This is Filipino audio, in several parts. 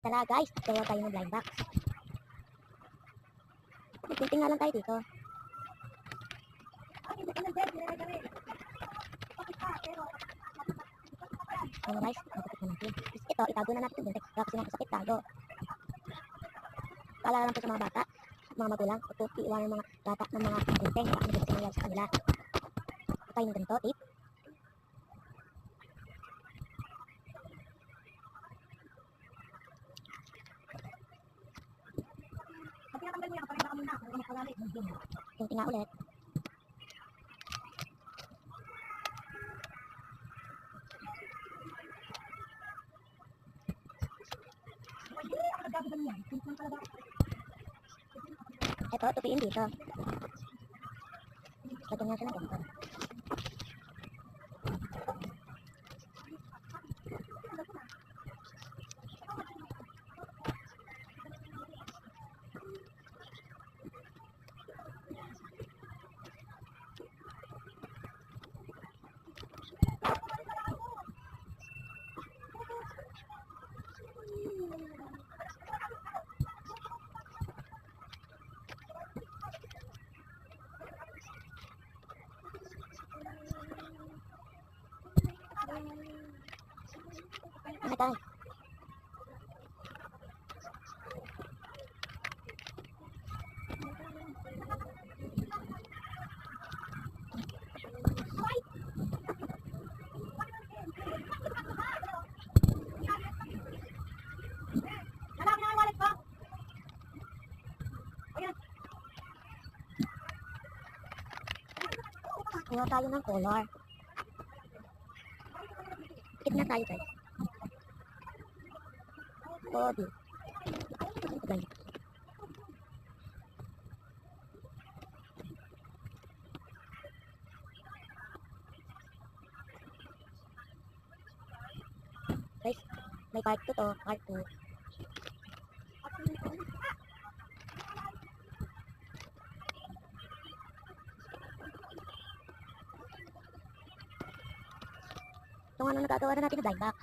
Tara guys, gagawa tayo ng blind box. Magpinting nga lang tayo dito. Ano guys, magpapit na natin. Ito, itago na natin dito kasi nakasakit tago. Paalala lang po sa mga bata, mga magulang, ito iwan ng mga bata ng mga binteng para ano gusto nila sa kanila. Ito tayo ng ganito, tape. Pinting nga ulit. Ito, tupiin dito. Lagyan nga siya ng ganito. Ano tayo? Kuha tayo ng color. Ikit na tayo guys. Body. Ganyan. Guys, may part 2 to, part 2. Itong ano nagagawa na natin na blind box.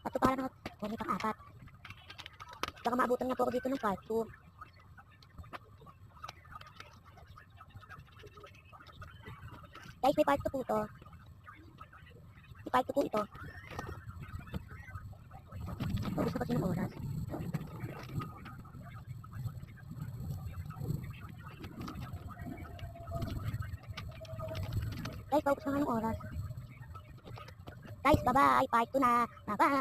At ito para na may pang-apat. Baka maabutan nga po ako dito ng part 2. Guys, may part 2 po ito. May part 2 po ito. Gusto kasi ng oras. Guys, paubos na nga ng oras. Guys, bye-bye. Part 2 na. Bye-bye.